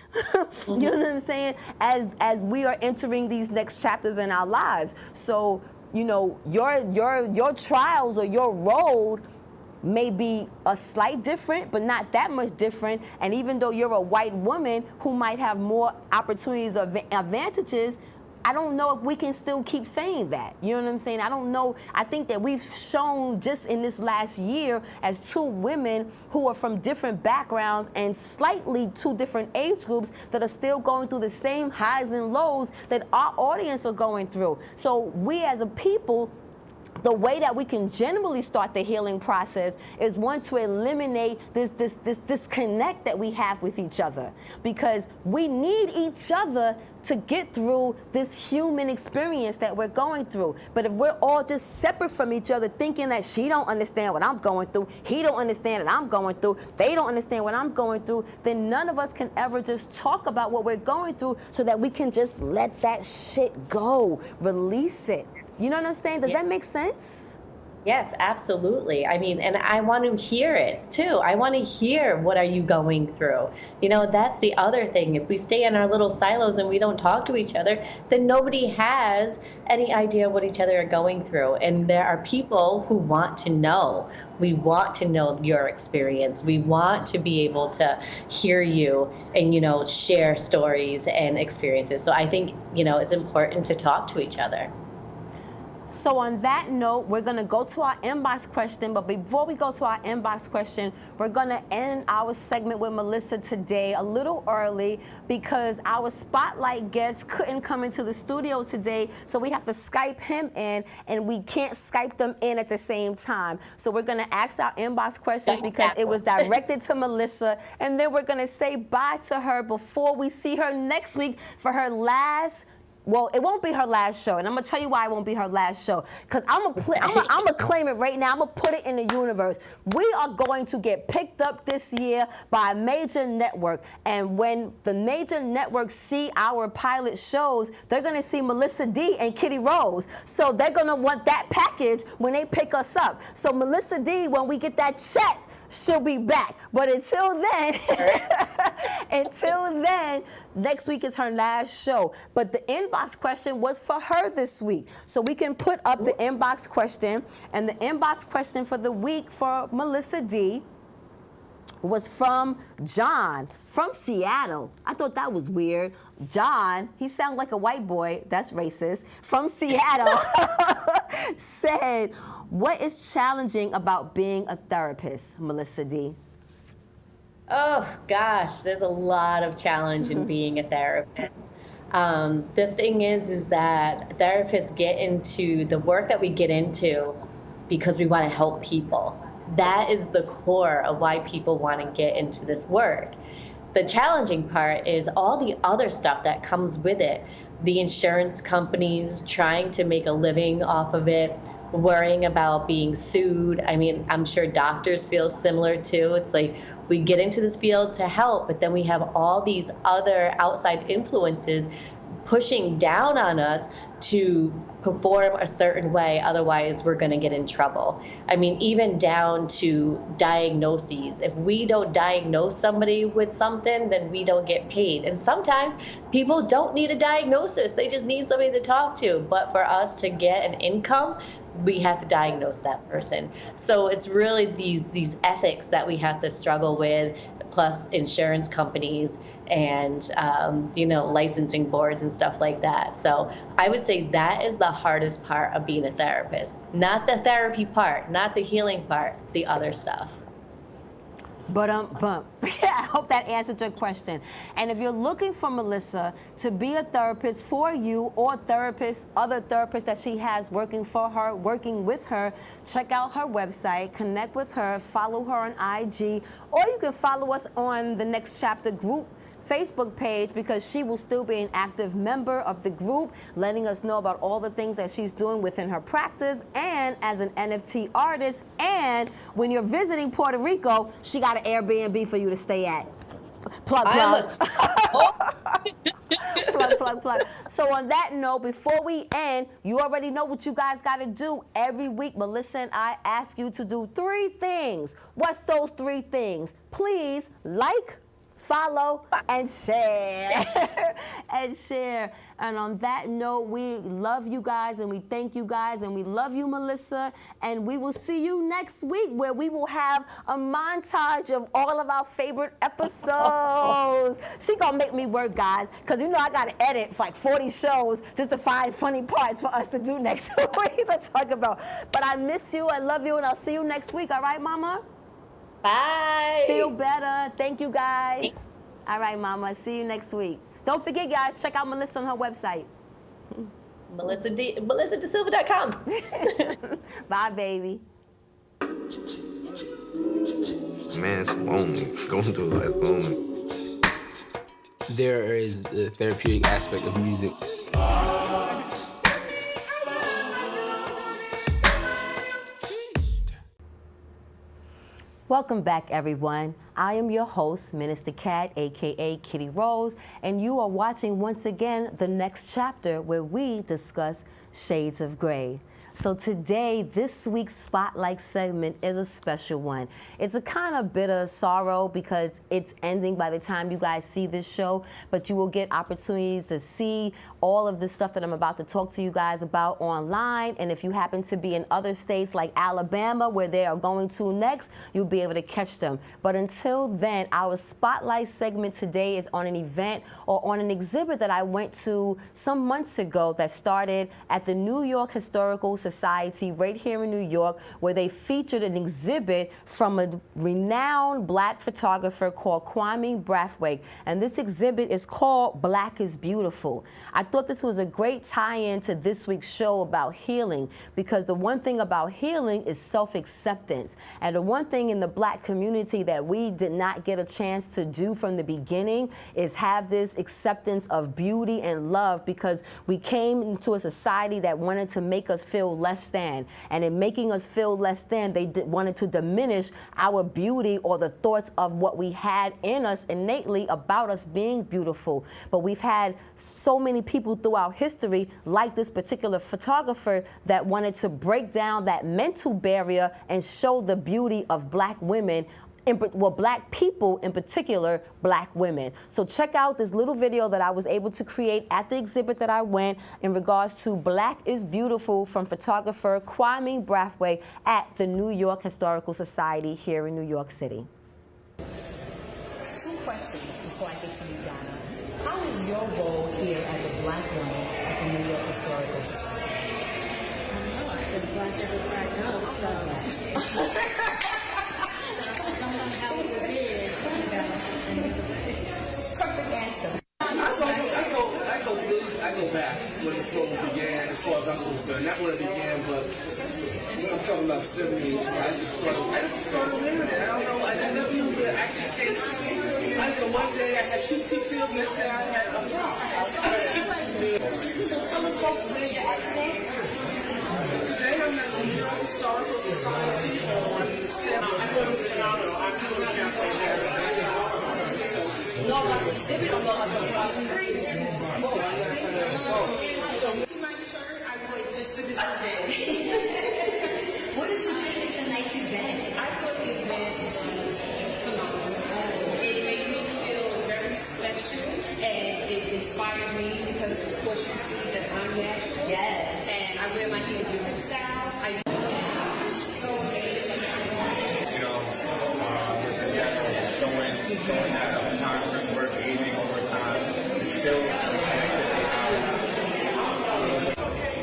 You know what I'm saying? As we are entering these next chapters in our lives. So, you know, your trials or your road may be a slight different, but not that much different. And even though you're a white woman who might have more opportunities or advantages, I don't know if we can still keep saying that. You know what I'm saying? I don't know. I think that we've shown just in this last year as two women who are from different backgrounds and slightly two different age groups that are still going through the same highs and lows that our audience are going through. So we as a people, the way that we can generally start the healing process is, one, to eliminate this disconnect that we have with each other, because we need each other to get through this human experience that we're going through. But if we're all just separate from each other, thinking that she don't understand what I'm going through, he don't understand what I'm going through, they don't understand what I'm going through, then none of us can ever just talk about what we're going through so that we can just let that shit go, release it. You know what I'm saying? Does that make sense? Yes, absolutely. I mean, and I want to hear it too. I want to hear, what are you going through? You know, that's the other thing. If we stay in our little silos and we don't talk to each other, then nobody has any idea what each other are going through. And there are people who want to know. We want to know your experience. We want to be able to hear you and, share stories and experiences. So I think, it's important to talk to each other. So on that note, we're going to go to our inbox question. But before we go to our inbox question, we're going to end our segment with Melissa today a little early because our spotlight guest couldn't come into the studio today. So we have to Skype him in, and we can't Skype them in at the same time. So we're going to ask our inbox questions because it was directed to Melissa. And then we're going to say bye to her before we see her next week for her last. Well, it won't be her last show, and I'm gonna tell you why it won't be her last show. Cause I'm gonna claim it right now. I'm gonna put it in the universe. We are going to get picked up this year by a major network, and when the major networks see our pilot shows, they're gonna see Melissa D and KittyRose. So they're gonna want that package when they pick us up. So Melissa D, when we get that check, she'll be back. But until then, next week is her last show. But the inbox question was for her this week. So we can put up the inbox question. And the inbox question for the week for Melissa D was from John from Seattle. I thought that was weird. John, he sounds like a white boy. That's racist. From Seattle said, what is challenging about being a therapist, Melissa D? Oh, gosh, there's a lot of challenge in being a therapist. The thing is that therapists get into the work that we get into because we want to help people. That is the core of why people want to get into this work. The challenging part is all the other stuff that comes with it. The insurance companies trying to make a living off of it, worrying about being sued. I mean, I'm sure doctors feel similar too. It's like we get into this field to help, but then we have all these other outside influences pushing down on us to perform a certain way, otherwise we're going to get in trouble. I mean, even down to diagnoses. If we don't diagnose somebody with something, then we don't get paid. And sometimes people don't need a diagnosis. They just need somebody to talk to. But for us to get an income, we have to diagnose that person. So it's really these ethics that we have to struggle with, plus insurance companies and licensing boards and stuff like that. So I would say that is the hardest part of being a therapist. Not the therapy part, not the healing part, the other stuff. Bump. I hope that answered your question. And if you're looking for Melissa to be a therapist for you or other therapists that she has working for her, working with her, check out her website, connect with her, follow her on IG, or you can follow us on the Next Chapter group Facebook page because she will still be an active member of the group, letting us know about all the things that she's doing within her practice and as an NFT artist. And when you're visiting Puerto Rico, she got an Airbnb for you to stay at. Plug. Plug. So on that note, before we end, you already know what you guys got to do. Every week, Melissa and I ask you to do 3 things. What's those 3 things? Please like, follow, and share. And on that note, we love you guys and we thank you guys and we love you, Melissa. And we will see you next week where we will have a montage of all of our favorite episodes. She gonna make me work, guys, because I gotta edit for like 40 shows just to find funny parts for us to do next week to talk about. But I miss you, I love you, and I'll see you next week. All right, Mama? Bye. Feel better. Thank you, guys. Thanks. All right, Mama. See you next week. Don't forget, guys, check out Melissa on her website. MelissaDesilva.com. Bye, baby. Man, it's lonely. Going through life lonely. There is the therapeutic aspect of music. Welcome back, everyone. I am your host, Minister Cat, aka KittyRose, and you are watching once again the Next Chapter, where we discuss shades of gray. So today, this week's Spotlight segment is a special one. It's a kind of bitter sorrow because it's ending by the time you guys see this show, but you will get opportunities to see all of the stuff that I'm about to talk to you guys about online. And if you happen to be in other states like Alabama, where they are going to next, you'll be able to catch them. But until then, our Spotlight segment today is on an event or on an exhibit that I went to some months ago that started at the New York Historical Society right here in New York, where they featured an exhibit from a renowned black photographer called Kwame Brathwaite. And this exhibit is called Black is Beautiful. I thought this was a great tie-in to this week's show about healing, because the one thing about healing is self-acceptance. And the one thing in the black community that we did not get a chance to do from the beginning is have this acceptance of beauty and love, because we came into a society that wanted to make us feel less than. And in making us feel less than, they wanted to diminish our beauty or the thoughts of what we had in us innately about us being beautiful. But we've had so many people throughout history, like this particular photographer, that wanted to break down that mental barrier and show the beauty of black women, black people, in particular, black women. So check out this little video that I was able to create at the exhibit that I went in regards to Black is Beautiful from photographer Kwame Brathwaite at the New York Historical Society here in New York City. Two questions before I get to you, Donna. How is your role here as a black woman at the New York Historical Society? I don't know. I've been black everywhere I go, so... I go back when the film began, as far as I'm concerned. Not when it began, but I'm talking about 70s. I just started wearing it. I don't know. I never knew that I could say it. I said one day I had 2 teeth, next day I had a frock. So tell the folks where you're at today. Today I'm at the New York Historical Society. I'm going to phenomenal. I'm doing a campaign there. No, about the exhibit or no, about the project? So my shirt I put just for this event. What did you think is a nice event? I thought the event was phenomenal. It made me feel very special, and it inspired me because, of course, you see that I'm natural. Yes. And I wear my hair in different styles. I so amazing. You know, just in general, showing that photographer's work aging over time, still connected.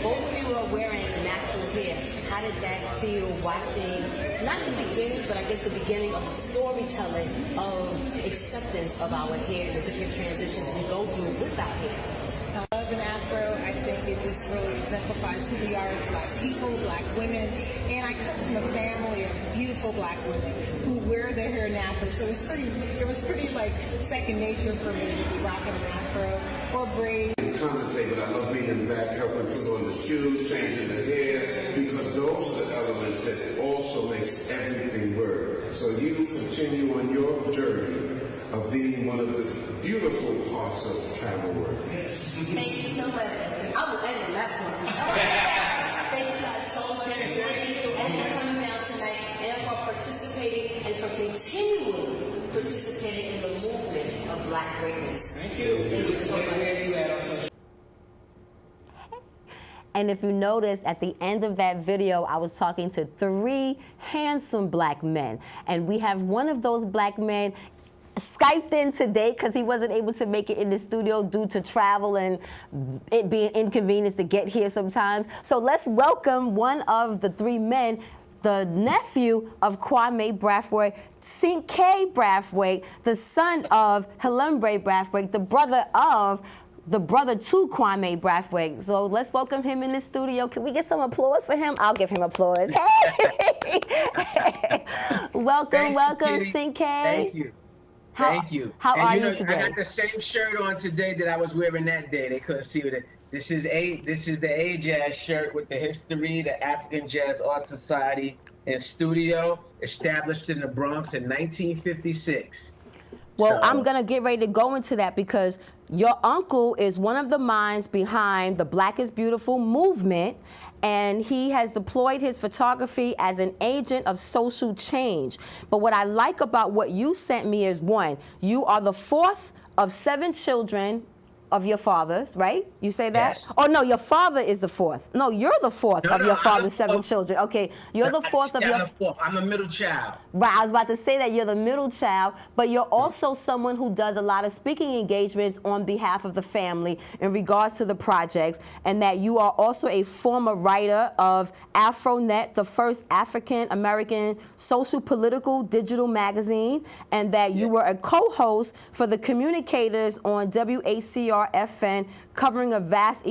Both of you are wearing natural hair. How did that feel watching, not the beginning, but I guess the beginning of the storytelling of acceptance of our hair, the different transitions we go through with our hair? I love an afro. I think it just really exemplifies who we are as black people, black women. And I come from a family of beautiful black women who wear their hair in afro. So it was pretty like second nature for me to be rocking an afro or braids. But I love being in the back, helping put on the shoes, changing the hair, because those are the elements that also makes everything work. So you continue on your journey of being one of the beautiful parts of travel work. Thank you so much. I will end on that point. Thank you guys so much for joining and for coming down tonight and for participating and for continuing participating in the movement of Black greatness. Thank you. Thank you so much. And if you noticed, at the end of that video, I was talking to 3 handsome black men. And we have one of those black men Skyped in today because he wasn't able to make it in the studio due to travel and it being inconvenienced to get here sometimes. So let's welcome one of the 3 men, the nephew of Kwame Brathwaite, St. K. Brathwaite, the son of Helembre Brathwaite, the brother to Kwame Brathwaite. So let's welcome him in the studio. Can we get some applause for him? I'll give him applause. Hey! Welcome, St. K. Thank you. Thank you. How are you today? I got the same shirt on today that I was wearing that day. They couldn't see it. This is the A-Jazz shirt with the history, the African Jazz Art Society and Studio, established in the Bronx in 1956. Well, I'm going to get ready to go into that because Your uncle is one of the minds behind the Black is Beautiful movement, and he has deployed his photography as an agent of social change. But what I like about what you sent me is, one, you are the fourth of 7 children of your fathers, right? You say that? Yes. Oh, no, your father is the fourth. No, you're the fourth of your father's 7 children. Okay, you're the fourth of your... I'm the fourth. I'm a middle child. Right, I was about to say that you're the middle child, but you're also someone who does a lot of speaking engagements on behalf of the family in regards to the projects, and that you are also a former writer of AfroNet, the first African-American social political digital magazine, and that you were a co-host for the communicators on WACR-FN, covering a vast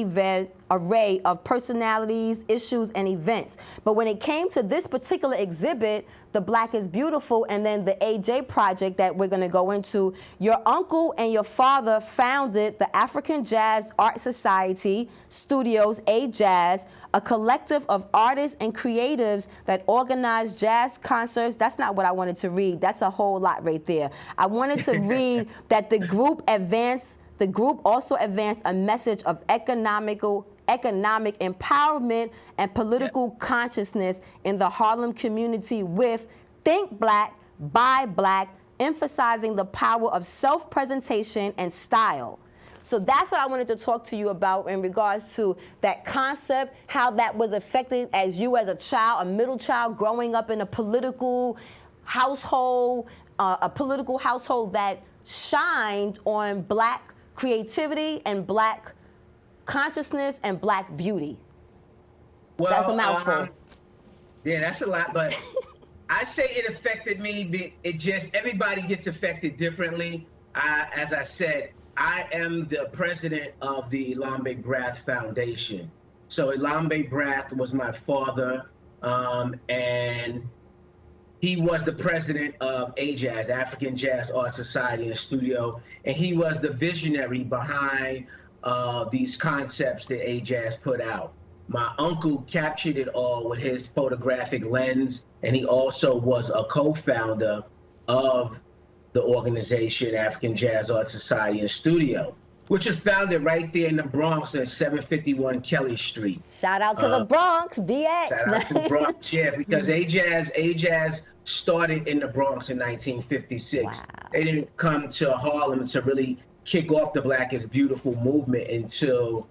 array of personalities, issues, and events. But when it came to this particular exhibit, The Black is Beautiful, and then the AJ project that we're going to go into, your uncle and your father founded the African Jazz Art Society Studios, A-Jazz, a collective of artists and creatives that organize jazz concerts. That's not what I wanted to read. That's a whole lot right there. I wanted to read that the group also advanced a message of economic empowerment and political consciousness in the Harlem community with Think Black, Buy Black, emphasizing the power of self-presentation and style. So that's what I wanted to talk to you about in regards to that concept, how that was affected as you as a child, a middle child growing up in a political household that shined on Black creativity and Black consciousness and Black beauty. Well, that's a mouthful. Yeah, that's a lot, but I say it affected me. Everybody gets affected differently. As I said, I am the president of the Elambe Brath Foundation. So Elambe Brath was my father, and he was the president of AJAZ, African Jazz Art Society and Studio, and he was the visionary behind these concepts that AJAZ put out. My uncle captured it all with his photographic lens, and he also was a co-founder of the organization, African Jazz Art Society and Studio, which was founded right there in the Bronx at 751 Kelly Street. Shout out to the Bronx, BX. Shout out to the Bronx, yeah, because AJAZ started in the Bronx in 1956. Wow. They didn't come to Harlem to really kick off the Black is Beautiful movement until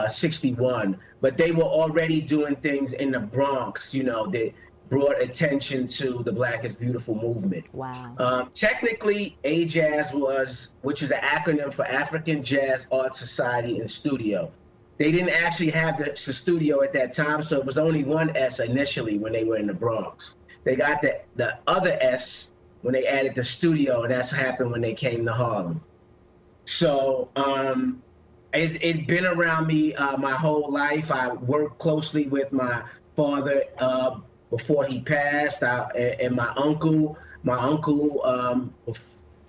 61. But they were already doing things in the Bronx, that brought attention to the Black is Beautiful movement. Wow. Technically, AJAZ which is an acronym for African Jazz Art Society and Studio. They didn't actually have the studio at that time, so it was only one S initially when they were in the Bronx. They got the other S when they added the studio, and that's happened when they came to Harlem. So it's been around me my whole life. I worked closely with my father before he passed, and my uncle.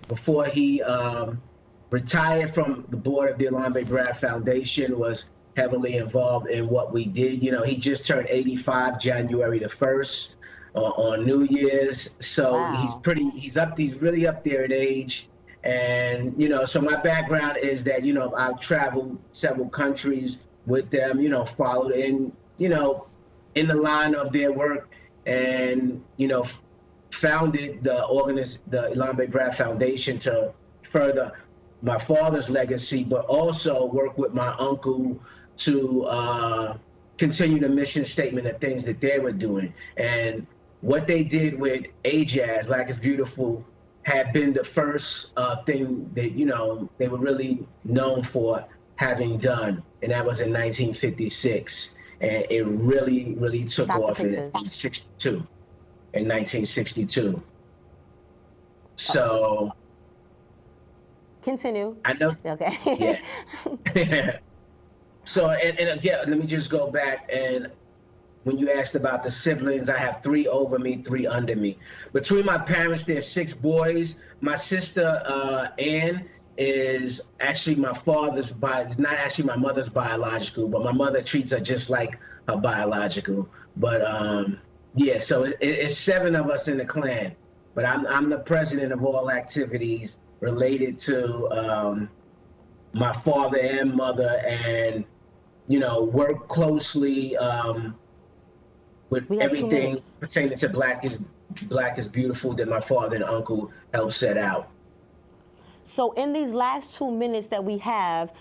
Before he retired from the board of the Elambe Brath Foundation, was heavily involved in what we did. He just turned 85 January the 1st on New Year's. So wow. He's really up there in age. And, so my background is that, I've traveled several countries with them, followed in the line of their work, and, founded the Elambe Brath Foundation to further my father's legacy, but also work with my uncle to continue the mission statement of things that they were doing. And what they did with AJAZ, Black is Beautiful, had been the first thing that, they were really known for having done. And that was in 1956. And it really, really took off in 1962. So. Continue. I know. Okay. Yeah. So, and again, let me just go back. And when you asked about the siblings, I have 3 over me, 3 under me. Between my parents, there's 6 boys. My sister, Ann, is actually my father's, it's not actually my mother's biological, but my mother treats her just like her biological. But yeah, so it's 7 of us in the clan. But I'm the president of all activities related to my father and mother, and work closely with everything pertaining to Black is Beautiful that my father and uncle helped set out. So in these last 2 minutes that we have,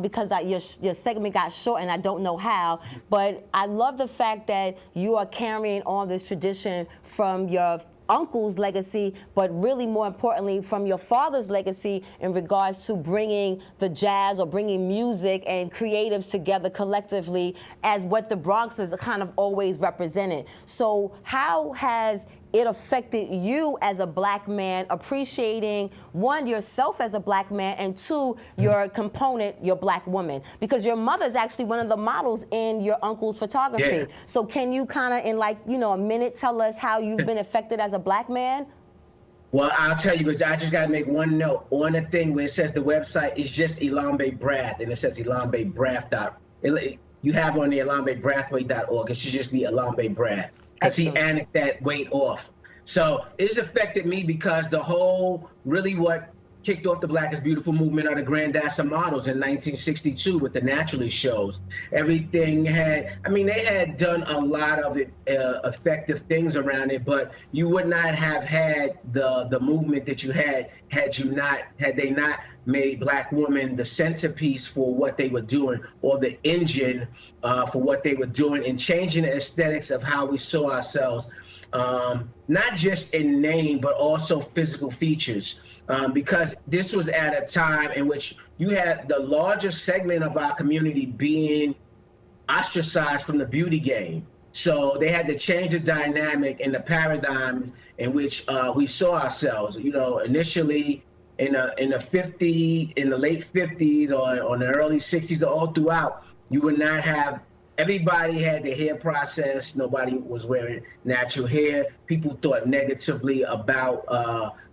because your segment got short and I don't know how, but I love the fact that you are carrying on this tradition from your uncle's legacy, but really more importantly from your father's legacy in regards to bringing the jazz or bringing music and creatives together collectively as what the Bronx is kind of always represented. So how has it affected you as a Black man, appreciating, one, yourself as a Black man, and two, your component, your Black woman? Because your mother's actually one of the models in your uncle's photography. Yeah. So can you kind of, in a minute, tell us how you've been affected as a Black man? Well, I'll tell you, but I just got to make one note. On the thing where it says the website is just Elambe Brath, and it says ElambeBrath. You have on the ElambeBrathway.org. It should just be Elambe Brath, because he annexed that weight off. So it's affected me because what kicked off the Black is Beautiful movement are the Grandassa models in 1962 with the Naturally shows. Everything they had done a lot of effective things around it, but you would not have had the movement that you had they not made Black women the centerpiece for what they were doing, or the engine for what they were doing, and changing the aesthetics of how we saw ourselves, not just in name, but also physical features. Because this was at a time in which you had the largest segment of our community being ostracized from the beauty game. So they had to change the dynamic and the paradigms in which we saw ourselves. Initially in the late 50s or in the early 60s, all throughout, you would not have. Everybody had their hair processed. Nobody was wearing natural hair. People thought negatively about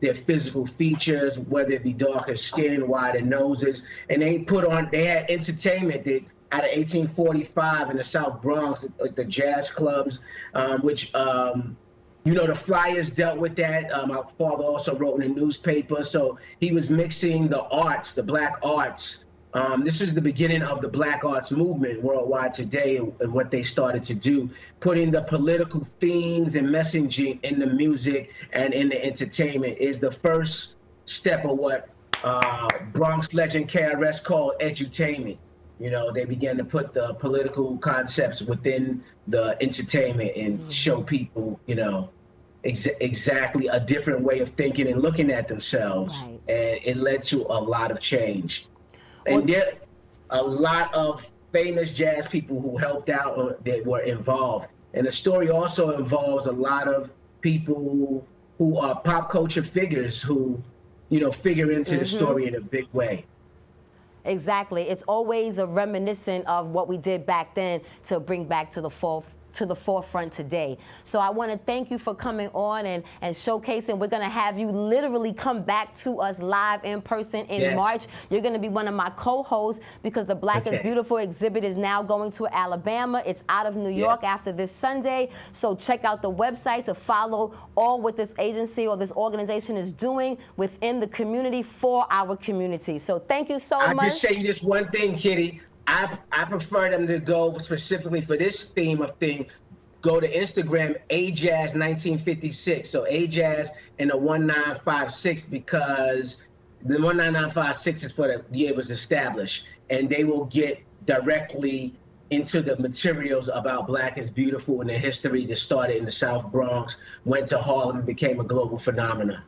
their physical features, whether it be darker skin, wider noses. And they had entertainment that out of 1845 in the South Bronx, like the jazz clubs, which, the Flyers dealt with that. My father also wrote in the newspaper. So he was mixing the arts, the Black arts. This is the beginning of the Black arts movement worldwide today, and what they started to do, putting the political themes and messaging in the music and in the entertainment is the first step of what Bronx legend KRS called edutainment. They began to put the political concepts within the entertainment and show people, exactly a different way of thinking and looking at themselves. Right. And it led to a lot of change. And there are a lot of famous jazz people who helped out or that were involved. And the story also involves a lot of people who are pop culture figures who, figure into the story in a big way. Exactly. It's always a reminiscent of what we did back then to bring back to the forefront today. So I want to thank you for coming on and showcasing. We're going to have you literally come back to us live in person in March. You're going to be one of my co-hosts because the Black is Beautiful exhibit is now going to Alabama. It's out of New York after this Sunday. So check out the website to follow all what this agency or this organization is doing within the community for our community. So thank you so much. I'll just say you this one thing, Kitty. I prefer them to go specifically for this theme of thing, go to Instagram, AJazz 1956. So AJazz and the 1956, because the 19956 is for the year it was established. And they will get directly into the materials about Black is Beautiful and the history that started in the South Bronx, went to Harlem, and became a global phenomenon.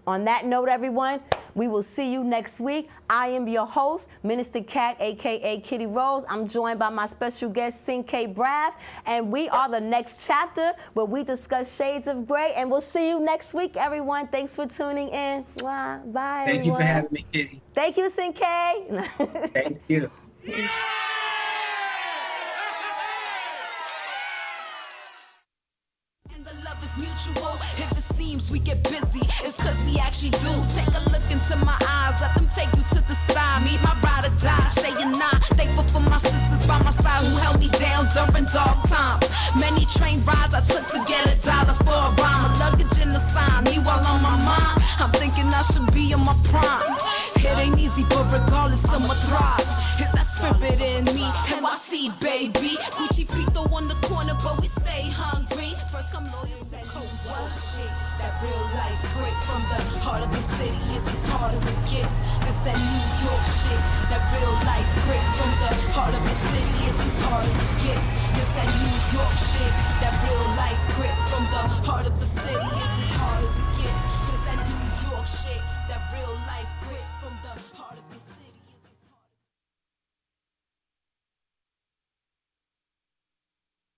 On that note, everyone, we will see you next week. I am your host, Minister Cat, a.k.a. KittyRose. I'm joined by my special guest, Cinque Brath, and we are the next chapter where we discuss shades of gray, and we'll see you next week, everyone. Thanks for tuning in. Bye, everyone. Thank you for having me, Kitty. Thank you, Cinque. Thank you. Mutual. If it seems we get busy, it's cause we actually do. Take a look into my eyes, let them take you to the side. Meet my ride or die, Shay and I. Thankful for my sisters by my side who held me down during dark times. Many train rides I took to get $1 for a rhyme. A luggage in the sign, you all on my mind. I'm thinking I should be in my prime. It ain't easy, but York shit, that real life grit from the heart of the city is as hard as it gets. This that New York shit, that real life grit from the heart of the city is as hard as it gets. This that New York shit, that real life grit from the heart of the city is as hard as it gets. This that New York shit, that real life grit from the